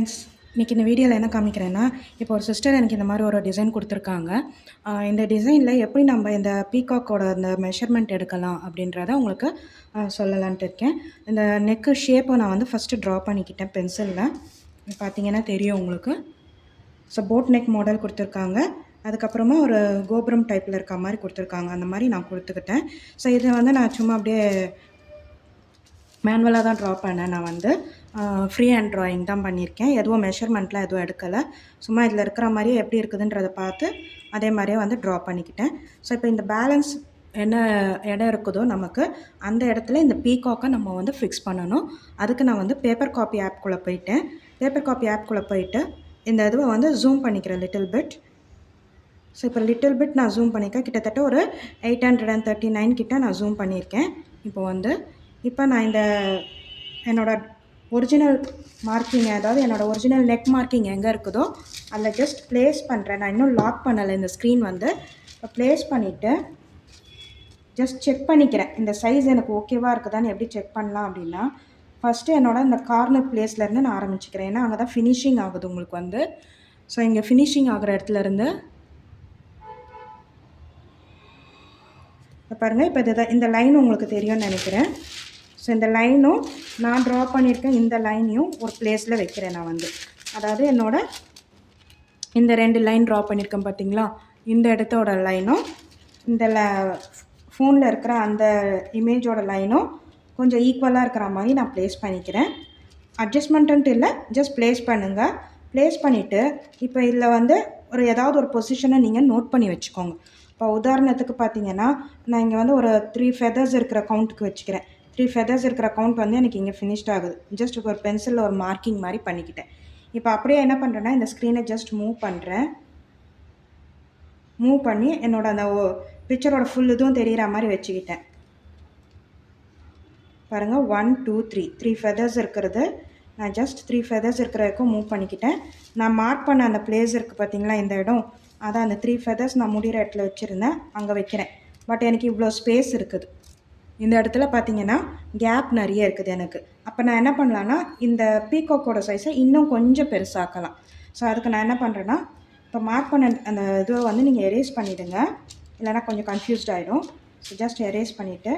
Friends, இன்றைக்கி இந்த வீடியோவில் என்ன காமிக்கிறேன்னா, இப்போ ஒரு சிஸ்டர் எனக்கு இந்த மாதிரி ஒரு டிசைன் கொடுத்துருக்காங்க. இந்த டிசைனில் எப்படி நம்ம இந்த பீகாக்கோட அந்த மெஷர்மெண்ட் எடுக்கலாம் அப்படின்றத உங்களுக்கு சொல்லலான்ட்டு இருக்கேன். இந்த நெக்கு ஷேப்பை நான் வந்து ஃபஸ்ட்டு ட்ரா பண்ணிக்கிட்டேன் பென்சிலில். பார்த்தீங்கன்னா தெரியும் உங்களுக்கு. ஸோ போட் நெக் மாடல் கொடுத்துருக்காங்க. அதுக்கப்புறமா ஒரு கோபுரம் டைப்பில் இருக்க மாதிரி கொடுத்துருக்காங்க. அந்த மாதிரி நான் கொடுத்துக்கிட்டேன். ஸோ இதை வந்து நான் சும்மா அப்படியே மேனுவலாக தான் ட்ரா பண்ணேன். நான் வந்து ஃப்ரீ ஹேண்ட் ட்ராயிங் தான் பண்ணியிருக்கேன். எதுவும் மெஷர்மெண்ட்லாம் எதுவும் எடுக்கலை. சும்மா இதில் இருக்கிற மாதிரியே எப்படி இருக்குதுன்றதை பார்த்து அதே மாதிரியே வந்து ட்ரா பண்ணிக்கிட்டேன். ஸோ இப்போ இந்த பேலன்ஸ் என்ன இடம் இருக்குதோ நமக்கு அந்த இடத்துல இந்த பீகாக்கை நம்ம வந்து ஃபிக்ஸ் பண்ணணும். அதுக்கு நான் வந்து பேப்பர் காப்பி ஆப்குள்ளே போயிட்டேன். பேப்பர் காப்பி ஆப்குள்ளே போயிட்டு இந்த இதுவை வந்து ஜூம் பண்ணிக்கிறேன் லிட்டில் பிட். ஸோ இப்போ லிட்டில் பிட் நான் ஜூம் பண்ணியிருக்கேன். கிட்டத்தட்ட ஒரு 839 கிட்ட நான் ஜூம் பண்ணியிருக்கேன். இப்போ நான் இந்த என்னோடய ஒரிஜினல் மார்க்கிங், அதாவது என்னோடய ஒரிஜினல் நெக் மார்க்கிங் எங்கே இருக்குதோ அதில் ஜஸ்ட் ப்ளேஸ் பண்ணுறேன். நான் இன்னும் லாக் பண்ணலை இந்த ஸ்க்ரீன் வந்து. இப்போ ப்ளேஸ் பண்ணிவிட்டு ஜஸ்ட் செக் பண்ணிக்கிறேன் இந்த சைஸ் எனக்கு ஓகேவாக இருக்குதான்னு. எப்படி செக் பண்ணலாம் அப்படின்னா, ஃபஸ்ட்டு என்னோடய இந்த கார்னர் ப்ளேஸ்லேருந்து நான் ஆரம்பிச்சுக்கிறேன். ஏன்னா அங்கே தான் ஃபினிஷிங் ஆகுது உங்களுக்கு வந்து. ஸோ இங்கே ஃபினிஷிங் ஆகிற இடத்துலேருந்து பாருங்கள். இப்போ இந்த லைன் உங்களுக்கு தெரியும்னு நினைக்கிறேன். ஸோ இந்த லைனும் நான் ட்ரா பண்ணியிருக்கேன் இந்த லைனையும் ஒரு பிளேஸில் வைக்கிறேன் நான் வந்து. அதாவது இந்த 2 லைன் ட்ரா பண்ணியிருக்கேன் பார்த்தீங்களா, இந்த இடத்தோட லைனும் இந்த ஃபோனில் இருக்கிற அந்த இமேஜோட லைனும் கொஞ்சம் ஈக்குவலாக இருக்கிற மாதிரி நான் ப்ளேஸ் பண்ணிக்கிறேன். அட்ஜஸ்ட்மெண்ட்டுன்ட்டு இல்லை, ஜஸ்ட் ப்ளேஸ் பண்ணுங்கள். ப்ளேஸ் பண்ணிவிட்டு இப்போ இதில் வந்து ஏதாவது ஒரு பொசிஷனை நீங்கள் நோட் பண்ணி வச்சுக்கோங்க. இப்போ உதாரணத்துக்கு பார்த்தீங்கன்னா, நான் இங்கே வந்து ஒரு 3 ஃபெதர்ஸ் இருக்கிற கவுண்ட்டுக்கு வச்சுக்கிறேன். 3 ஃபெதர்ஸ் இருக்கிற கவுண்ட் வந்து எனக்கு இங்கே ஃபினிஷ்ட் ஆகுது. ஜஸ்ட் ஒரு பென்சிலில் ஒரு மார்க்கிங் மாதிரி பண்ணிக்கிட்டேன். இப்போ அப்படியே என்ன பண்ணுறேன்னா, இந்த ஸ்க்ரீனை ஜஸ்ட் மூவ் பண்ணுறேன். மூவ் பண்ணி என்னோட அந்த பிக்சரோட ஃபுல் இதுவும் தெரிகிற மாதிரி வச்சுக்கிட்டேன். பாருங்கள், 1 2 3 ஃபெதர்ஸ் இருக்கிறது. நான் ஜஸ்ட் 3 ஃபெதர்ஸ் இருக்கிற வரைக்கும் மூவ் பண்ணிக்கிட்டேன். நான் மார்க் பண்ண அந்த பிளேஸ் இருக்குது பார்த்தீங்களா, இந்த இடம், அதான் அந்த 3 ஃபெதர்ஸ் நான் முடிகிற இடத்துல வச்சுருந்தேன், அங்கே வைக்கிறேன். பட் எனக்கு இவ்வளோ ஸ்பேஸ் இருக்குது. இந்த இடத்துல பார்த்தீங்கன்னா கேப் நிறைய இருக்குது எனக்கு. அப்போ நான் என்ன பண்ணலான்னா, இந்த பீகாக்கோட சைஸை இன்னும் கொஞ்சம் பெருசாக்கலாம். ஸோ அதுக்கு நான் என்ன பண்ணுறேன்னா, இப்போ மார்க் பண்ண அந்த இதுவை வந்து நீங்கள் எரேஸ் பண்ணிவிடுங்க, இல்லைனா கொஞ்சம் கன்ஃபியூஸ்ட் ஆகிடும். ஸோ ஜஸ்ட் எரேஸ் பண்ணிவிட்டு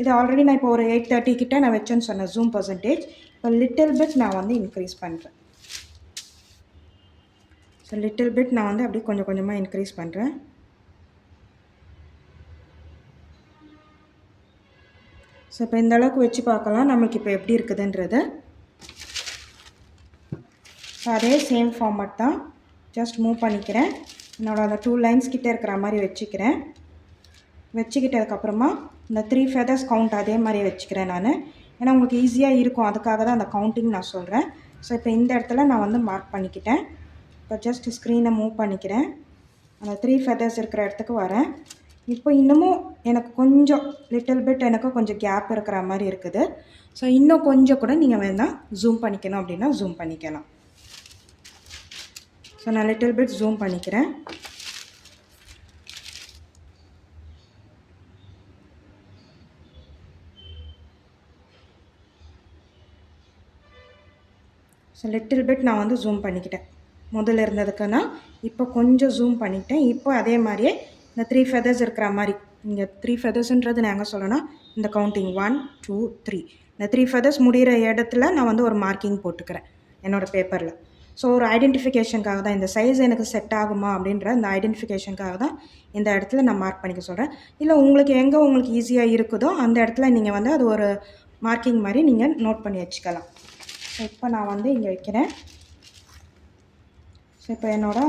இது ஆல்ரெடி நான் இப்போ ஒரு 830 கிட்ட நான் வச்சேன்னு சொன்னேன் ஜூம் பர்சன்டேஜ். இப்போ லிட்டில் பிட் நான் வந்து இன்க்ரீஸ் பண்ணுறேன். ஸோ லிட்டில் பிட் நான் வந்து அப்படியே கொஞ்சம் கொஞ்சமாக இன்க்ரீஸ் பண்ணுறேன். ஸோ இப்போ இந்த அளவுக்கு வச்சு பார்க்கலாம் நம்மளுக்கு இப்போ எப்படி இருக்குதுன்றது. ஸோ அதே சேம் ஃபார்மட் தான், ஜஸ்ட் மூவ் பண்ணிக்கிறேன். என்னோட அந்த 2 லைன்ஸ் கிட்டே இருக்கிற மாதிரி வச்சுக்கிறேன். வச்சுக்கிட்டதுக்கப்புறமா இந்த 3 ஃபெதர்ஸ் கவுண்ட் அதே மாதிரி வச்சுக்கிறேன் நான். ஏன்னா உங்களுக்கு ஈஸியாக இருக்கும், அதுக்காக தான் அந்த கவுண்டிங் நான் சொல்கிறேன். ஸோ இப்போ இந்த இடத்துல நான் வந்து மார்க் பண்ணிக்கிட்டேன். இப்போ ஜஸ்ட் ஸ்க்ரீனை மூவ் பண்ணிக்கிறேன். அந்த 3 ஃபெதர்ஸ் இருக்கிற இடத்துக்கு வரேன். இப்போ இன்னமும் எனக்கு கொஞ்சம் லிட்டில் பிட் எனக்கு கொஞ்சம் கேப் இருக்கிற மாதிரி இருக்குது. ஸோ இன்னும் கொஞ்சம் கூட நீங்கள் வேணால் ஜூம் பண்ணிக்கணும் அப்படின்னா ஜூம் பண்ணிக்கலாம். ஸோ நான் லிட்டில் பிட் ஜூம் பண்ணிக்கிறேன். ஸோ லிட்டில் பிட் நான் வந்து ஜூம் பண்ணிக்கிட்டேன். முதல்ல இருந்ததுக்குன்னா இப்போ கொஞ்சம் ஜூம் பண்ணிக்கிட்டேன். இப்போ அதே மாதிரியே இந்த 3 ஃபெதர்ஸ் இருக்கிற மாதிரி, இங்கே 3 ஃபெதர்ஸ்ன்றது நான் எங்கே சொல்லணும்னா இந்த கவுண்டிங் 1 2 3 இந்த 3 ஃபெதர்ஸ் முடிகிற இடத்துல நான் வந்து ஒரு மார்க்கிங் போட்டுக்கிறேன் என்னோடய பேப்பரில். ஸோ ஒரு ஐடென்டிஃபிகேஷனுக்காக தான், இந்த சைஸ் எனக்கு செட் ஆகுமா அப்படின்ற இந்த ஐடென்டிஃபிகேஷனுக்காக தான் இந்த இடத்துல நான் மார்க் பண்ணிக்க சொல்கிறேன். இல்லை உங்களுக்கு எங்கே உங்களுக்கு ஈஸியாக இருக்குதோ அந்த இடத்துல நீங்கள் வந்து அது ஒரு மார்க்கிங் மாதிரி நீங்கள் நோட் பண்ணி வச்சுக்கலாம். ஸோ இப்போ நான் வந்து இங்கே வைக்கிறேன். ஸோ இப்போ என்னோட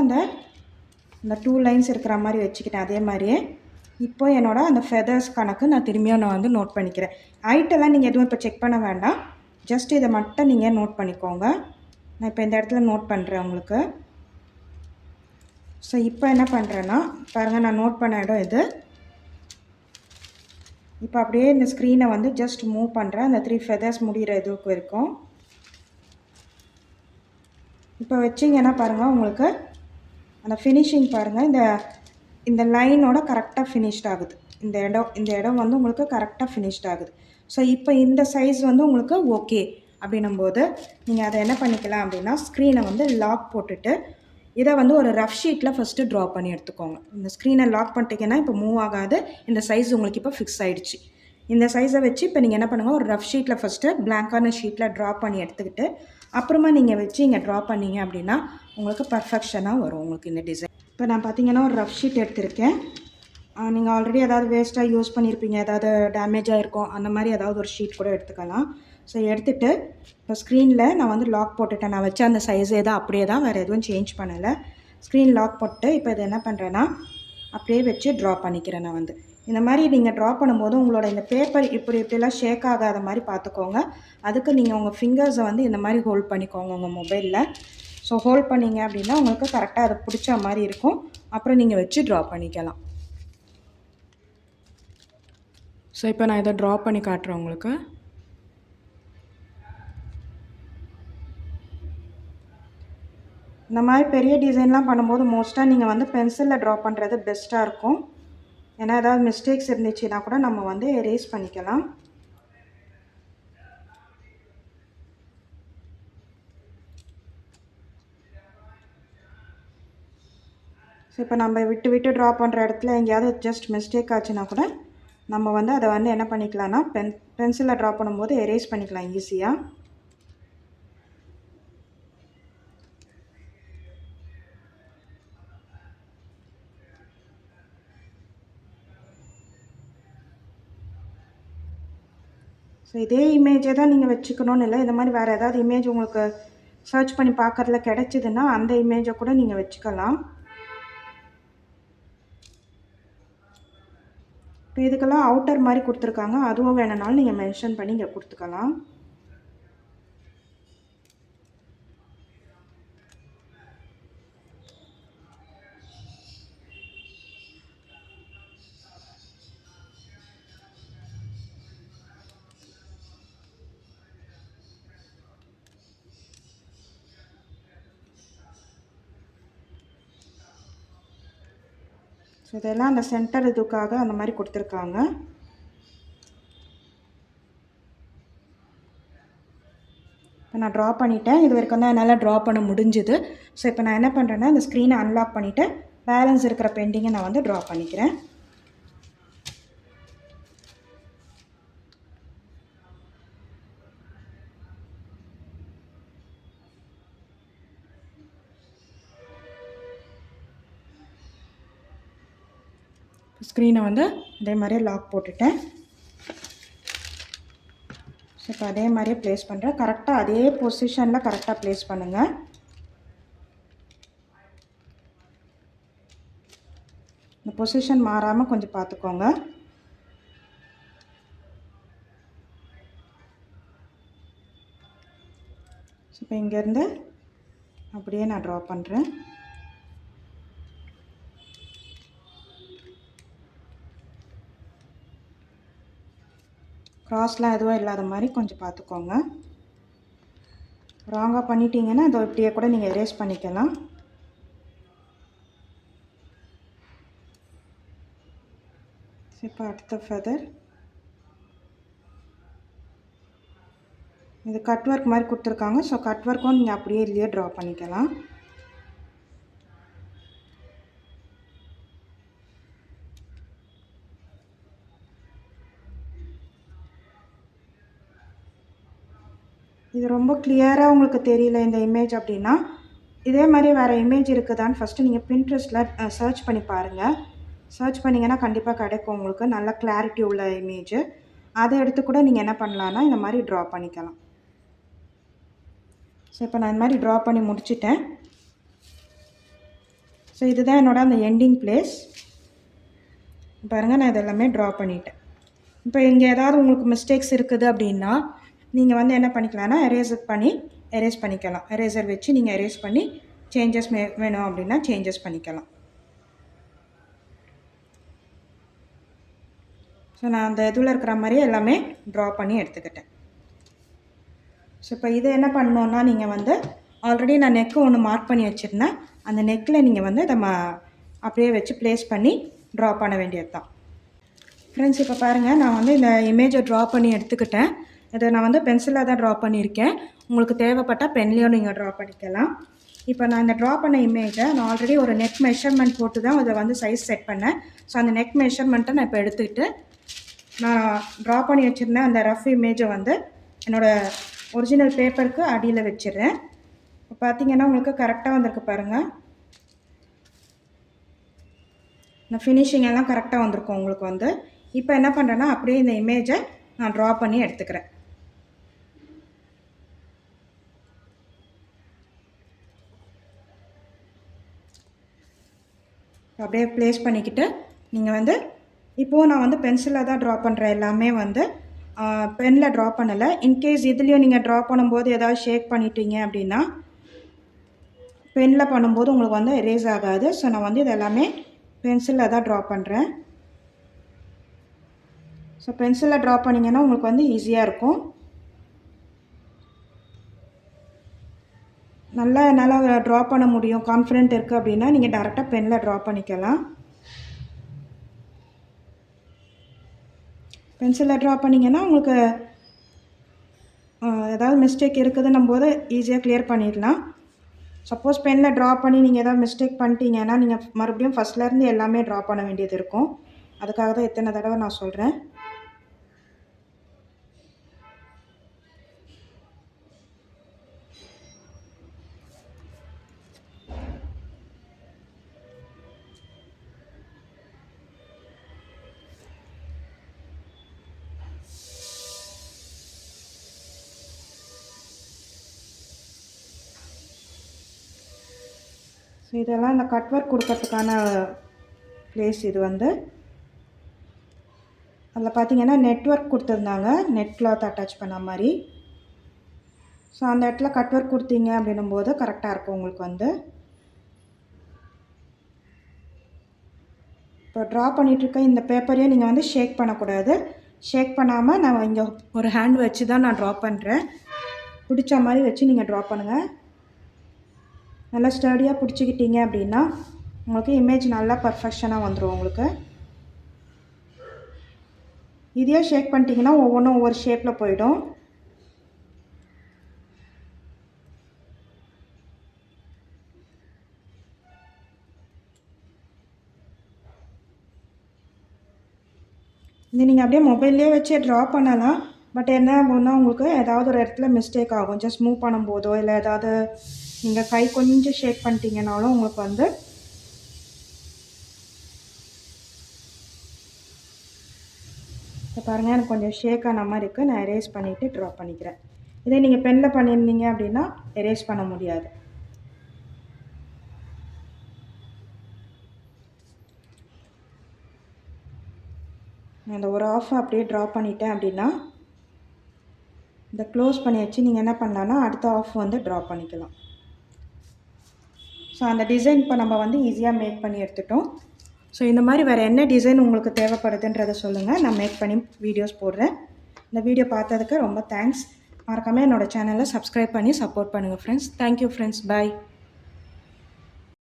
அந்த 2 லைன்ஸ் இருக்கிற மாதிரி வச்சுக்கிட்டேன். அதே மாதிரியே இப்போ என்னோட அந்த ஃபெதர்ஸ் கணக்கு நான் திரும்பியும் நான் வந்து நோட் பண்ணிக்கிறேன். ஹைட்டெல்லாம் நீங்கள் எதுவும் இப்போ செக் பண்ண வேண்டாம், ஜஸ்ட் இதை மட்டும் நீங்கள் நோட் பண்ணிக்கோங்க. நான் இப்போ இந்த இடத்துல நோட் பண்ணுறேன் உங்களுக்கு. ஸோ இப்போ என்ன பண்ணுறேன்னா பாருங்கள், நான் நோட் பண்ண இடம் இது. இப்போ அப்படியே இந்த ஸ்க்ரீனை வந்து ஜஸ்ட் மூவ் பண்ணுறேன் அந்த 3 ஃபெதர்ஸ் முடிகிற இதுக்கு இருக்கும். இப்போ வச்சிங்கன்னா பாருங்கள் உங்களுக்கு அந்த ஃபினிஷிங் பாருங்கள், இந்த லைனோட கரெக்டாக ஃபினிஷ்ட் ஆகுது. இந்த இடம் வந்து உங்களுக்கு கரெக்டாக ஃபினிஷ்ட் ஆகுது. ஸோ இப்போ இந்த சைஸ் வந்து உங்களுக்கு ஓகே அப்படின்னும்போது நீங்கள் அதை என்ன பண்ணிக்கலாம் அப்படின்னா ஸ்க்ரீனை வந்து லாக் போட்டுட்டு இதை வந்து ஒரு ரஃப் ஷீட்டில் ஃபஸ்ட்டு ட்ரா பண்ணி எடுத்துக்கோங்க. இந்த ஸ்க்ரீனை லாக் பண்ணிட்டீங்கன்னா இப்போ மூவ் ஆகாது. இந்த சைஸ் உங்களுக்கு இப்போ ஃபிக்ஸ் ஆகிடுச்சு. இந்த சைஸை வச்சு இப்போ நீங்கள் என்ன பண்ணுங்கள், ஒரு ரஃப் ஷீட்டில் ஃபஸ்ட்டு பிளாங்கான ஷீட்டில் ட்ரா பண்ணி எடுத்துக்கிட்டு அப்புறமா நீங்கள் வச்சு இங்கே ட்ரா பண்ணிங்க அப்படின்னா உங்களுக்கு பர்ஃபெக்ஷனாக வரும் உங்களுக்கு இந்த டிசைன். இப்போ நான் பார்த்தீங்கன்னா ஒரு ரஃப் ஷீட் எடுத்திருக்கேன். நீங்கள் ஆல்ரெடி ஏதாவது வேஸ்ட்டாக யூஸ் பண்ணியிருப்பீங்க, ஏதாவது டேமேஜாக இருக்கும், அந்த மாதிரி ஏதாவது ஒரு ஷீட் கூட எடுத்துக்கலாம். ஸோ எடுத்துகிட்டு இப்போ ஸ்க்ரீனில் நான் வந்து லாக் போட்டுட்டேன். நான் வச்ச அந்த சைஸே தான் அப்படியே தான், வேறு எதுவும் சேஞ்ச் பண்ணலை. ஸ்க்ரீன் லாக் போட்டு இப்போ இதை என்ன பண்ணுறேன்னா அப்படியே வச்சு ட்ரா பண்ணிக்கிறேன். நான் வந்து இந்த மாதிரி நீங்கள் ட்ரா பண்ணும்போது உங்களோட இந்த பேப்பர் இப்படிலாம் ஷேக் ஆகாத மாதிரி பார்த்துக்கோங்க. அதுக்கு நீங்கள் உங்கள் ஃபிங்கர்ஸை வந்து இந்த மாதிரி ஹோல்ட் பண்ணிக்கோங்க உங்கள் மொபைலில். ஸோ ஹோல்ட் பண்ணிங்க அப்படின்னா உங்களுக்கு கரெக்டாக அதை பிடிச்ச மாதிரி இருக்கும். அப்புறம் நீங்கள் வச்சு ட்ரா பண்ணிக்கலாம். ஸோ இப்போ நான் இதை ட்ரா பண்ணி காட்டுறேன் உங்களுக்கு. இந்த மாதிரி பெரிய டிசைன்லாம் பண்ணும்போது மோஸ்ட்டாக நீங்கள் வந்து பென்சிலில் ட்ரா பண்ணுறது பெஸ்ட்டாக இருக்கும். ஏன்னா ஏதாவது மிஸ்டேக்ஸ் இருந்துச்சுன்னா கூட நம்ம வந்து எரேஸ் பண்ணிக்கலாம். ஸோ இப்போ நம்ம விட்டு ட்ரா பண்ணுற இடத்துல எங்கேயாவது ஜஸ்ட் மிஸ்டேக் ஆச்சுன்னா கூட நம்ம வந்து அதை வந்து என்ன பண்ணிக்கலாம்னா பென்சிலில் ட்ரா பண்ணும்போது எரேஸ் பண்ணிக்கலாம் ஈஸியாக. ஸோ இதே இமேஜை தான் நீங்கள் வச்சுக்கணும்னு இல்லை. இந்த மாதிரி வேறு ஏதாவது இமேஜ் உங்களுக்கு சர்ச் பண்ணி பார்க்குறதுல கிடைச்சிதுன்னா அந்த இமேஜை கூட நீங்கள் வச்சுக்கலாம். இப்போ இதுக்கெல்லாம் அவுட்டர் மாதிரி கொடுத்துருக்காங்க, அதுவும் வேணுனாலும் நீங்கள் மென்ஷன் பண்ணி இங்கே கொடுத்துக்கலாம். ஸோ இதெல்லாம் அந்த சென்டர் இதுக்காக அந்த மாதிரி கொடுத்துருக்காங்க. இப்போ நான் ட்ரா பண்ணிட்டேன். இது வரைக்கும் தான் என்னால் ட்ரா பண்ண முடிஞ்சுது. ஸோ இப்போ நான் என்ன பண்ணுறேன்னா இந்த ஸ்க்ரீனை அன்லாக் பண்ணிவிட்டு பேலன்ஸ் இருக்கிற பெண்டிங்கை நான் வந்து ட்ரா பண்ணிக்கிறேன். ஸ்க்ரீனை வந்து அதே மாதிரியே லாக் போட்டுட்டேன். ஸோ இப்போ அதே மாதிரியே ப்ளேஸ் பண்ணுறேன். கரெக்டாக அதே பொசிஷனில் கரெக்டாக ப்ளேஸ் பண்ணுங்கள். இந்த பொசிஷன் மாறாமல் கொஞ்சம் பார்த்துக்கோங்க. ஸோ இப்போ இங்கேருந்து அப்படியே நான் ட்ரா பண்ணுறேன். க்ராஸ்லாம் எதுவும் இல்லாத மாதிரி கொஞ்சம் பார்த்துக்கோங்க. ராங்காக பண்ணிட்டீங்கன்னா அதை இப்படியே கூட நீங்கள் எரேஸ் பண்ணிக்கலாம். இப்போ அடுத்த ஃபெதர் இது கட் ஒர்க் மாதிரி கொடுத்துருக்காங்க. ஸோ கட் ஒர்க்கும் நீங்கள் அப்படியே இதுலேயே ட்ரா பண்ணிக்கலாம். இது ரொம்ப கிளியராக உங்களுக்கு தெரியல இந்த இமேஜ் அப்படின்னா இதே மாதிரி வேறு இமேஜ் இருக்குதான்னு ஃபஸ்ட்டு நீங்கள் பின்ட்ரெஸ்ட்டில் சர்ச் பண்ணி பாருங்கள். சர்ச் பண்ணிங்கன்னா கண்டிப்பாக கிடைக்கும் உங்களுக்கு நல்ல கிளாரிட்டி உள்ள இமேஜு. அதை எடுத்து கூட நீங்கள் என்ன பண்ணலான்னா இந்த மாதிரி ட்ரா பண்ணிக்கலாம். ஸோ இப்போ நான் இந்த மாதிரி ட்ரா பண்ணி முடிச்சிட்டேன். ஸோ இதுதான் என்னோட அந்த எண்டிங் பிளேஸ். பாருங்கள் நான் இதெல்லாமே ட்ரா பண்ணிட்டேன். இப்போ இங்கே ஏதாவது உங்களுக்கு மிஸ்டேக்ஸ் இருக்குது அப்படின்னா நீங்கள் வந்து என்ன பண்ணிக்கலாம்னா எரேஸ் பண்ணிக்கலாம். எரேசர் வச்சு நீங்கள் எரேஸ் பண்ணி சேஞ்சஸ் வேணும் அப்படின்னா சேஞ்சஸ் பண்ணிக்கலாம். ஸோ நான் அந்த இதில் இருக்கிற மாதிரியே எல்லாமே ட்ரா பண்ணி எடுத்துக்கிட்டேன். ஸோ இப்போ இதை என்ன பண்ணணுன்னா நீங்கள் வந்து ஆல்ரெடி நான் நெக்கு ஒன்று மார்க் பண்ணி வச்சுருந்தேன். அந்த நெக்கில் நீங்கள் வந்து இதை அப்படியே வச்சு ப்ளேஸ் பண்ணி ட்ரா பண்ண வேண்டியது தான். ஃப்ரெண்ட்ஸ் இப்போ பாருங்கள் நான் வந்து இந்த இமேஜை ட்ரா பண்ணி எடுத்துக்கிட்டேன். இதை நான் வந்து பென்சிலில் தான் ட்ரா பண்ணியிருக்கேன். உங்களுக்கு தேவைப்பட்டால் பென்லேயும் நீங்கள் ட்ரா பண்ணிக்கலாம். இப்போ நான் இந்த ட்ரா பண்ண இமேஜை நான் ஆல்ரெடி ஒரு நெக் மெஷர்மெண்ட் போட்டு தான் அதை வந்து சைஸ் செட் பண்ணேன். ஸோ அந்த நெக் மெஷர்மெண்ட்டை நான் இப்போ எடுத்துக்கிட்டு நான் ட்ரா பண்ணி வச்சுருந்தேன் அந்த ரஃப் இமேஜை வந்து என்னோடய ஒரிஜினல் பேப்பருக்கு அடியில் வச்சிடுறேன். இப்போ பார்த்தீங்கன்னா உங்களுக்கு கரெக்டாக வந்திருக்கு பாருங்கள். இந்த ஃபினிஷிங் எல்லாம் கரெக்டாக வந்திருக்கும் உங்களுக்கு வந்து. இப்போ என்ன பண்ணுறேன்னா அப்படியே இந்த இமேஜை நான் ட்ரா பண்ணி எடுத்துக்கிறேன். அப்படியே ப்ளேஸ் பண்ணிக்கிட்டு நீங்கள் வந்து இப்போது நான் வந்து பென்சிலில் தான் ட்ரா பண்ணுறேன். எல்லாமே வந்து பெனில் ட்ரா பண்ணலை. இன்கேஸ் இதுலேயும் நீங்கள் ட்ரா பண்ணும்போது ஏதாவது ஷேக் பண்ணிட்டீங்க அப்படின்னா பெனில் பண்ணும்போது உங்களுக்கு வந்து எரேஸ் ஆகாது. ஸோ நான் வந்து இது எல்லாமே பென்சிலில் தான் ட்ரா பண்ணுறேன். ஸோ பென்சிலில் ட்ரா பண்ணிங்கன்னா உங்களுக்கு வந்து ஈஸியாக இருக்கும். நல்லா என்னால் ட்ரா பண்ண முடியும் கான்ஃபிடென்ட் இருக்குது அப்படின்னா நீங்கள் டேரெக்டாக பெனில் ட்ரா பண்ணிக்கலாம். பென்சிலில் ட்ரா பண்ணிங்கன்னா உங்களுக்கு ஏதாவது மிஸ்டேக் இருக்குதுன்னும் போது ஈஸியாக கிளியர் பண்ணிடலாம். சப்போஸ் பெனில் ட்ரா பண்ணி நீங்கள் ஏதாவது மிஸ்டேக் பண்ணிட்டீங்கன்னா நீங்கள் மறுபடியும் ஃபஸ்ட்லேருந்து எல்லாமே ட்ரா பண்ண வேண்டியது இருக்கும். அதுக்காக தான் எத்தனை தடவை நான் சொல்கிறேன். ஸோ இதெல்லாம் இந்த கட் ஒர்க் கொடுக்கறதுக்கான ப்ளேஸ் இது வந்து. அதில் பார்த்தீங்கன்னா நெட் ஒர்க் கொடுத்துருந்தாங்க, நெட் கிளாத் அட்டாச் பண்ண மாதிரி. ஸோ அந்த இடத்துல கட் ஒர்க் கொடுத்தீங்க அப்படின்னும் போது கரெக்டாக இருக்கும் உங்களுக்கு வந்து. இப்போ ட்ரா பண்ணிகிட்ருக்க இந்த பேப்பரையும் நீங்கள் வந்து ஷேக் பண்ணக்கூடாது. ஷேக் பண்ணாமல் நான் இங்கே ஒரு ஹேண்ட் வச்சு தான் நான் ட்ரா பண்ணுறேன். பிடிச்ச மாதிரி வச்சு நீங்கள் ட்ரா பண்ணுங்கள். நல்லா ஸ்டடியாக பிடிச்சிக்கிட்டீங்க அப்படின்னா உங்களுக்கு இமேஜ் நல்லா பர்ஃபெக்ஷனாக வந்துடும் உங்களுக்கு. இதையே ஷேக் பண்ணிட்டீங்கன்னா ஒவ்வொன்றும் ஒவ்வொரு ஷேப்பில் போயிடும். இது நீங்கள் அப்படியே மொபைல்லே வச்சே ட்ரா பண்ணலாம். பட் என்ன ஆகும்னா உங்களுக்கு ஏதாவது ஒரு இடத்துல மிஸ்டேக் ஆகும். ஜஸ்ட் மூவ் பண்ணும்போதோ இல்லை ஏதாவது நீங்கள் கை கொஞ்சம் ஷேக் பண்ணிட்டீங்கனாலும் உங்களுக்கு வந்து இப்போ பாருங்கள் எனக்கு கொஞ்சம் ஷேக் ஆன மாதிரி இருக்குது. நான் எரேஸ் பண்ணிவிட்டு ட்ரா பண்ணிக்கிறேன். இதே நீங்கள் பெனில் பண்ணியிருந்தீங்க அப்படின்னா எரேஸ் பண்ண முடியாது. அந்த ஒரு ஆஃப் அப்படியே ட்ரா பண்ணிட்டேன் அப்படின்னா இந்த க்ளோஸ் பண்ணி வச்சு நீங்கள் என்ன பண்ணலான்னா அடுத்த ஆஃப் வந்து ட்ரா பண்ணிக்கலாம். ஸோ அந்த டிசைன் இப்போ நம்ம வந்து ஈஸியாக மேக் பண்ணி எடுத்துட்டோம். ஸோ இந்த மாதிரி வேறு என்ன டிசைன் உங்களுக்கு தேவைப்படுதுன்றதை சொல்லுங்கள், நான் மேக் பண்ணி வீடியோஸ் போடுறேன். இந்த வீடியோ பார்த்ததுக்கு ரொம்ப தேங்க்ஸ். மறக்காமல் என்னோடய சேனலை சப்ஸ்கிரைப் பண்ணி சப்போர்ட் பண்ணுங்கள் ஃப்ரெண்ட்ஸ். Thank you friends. பாய்.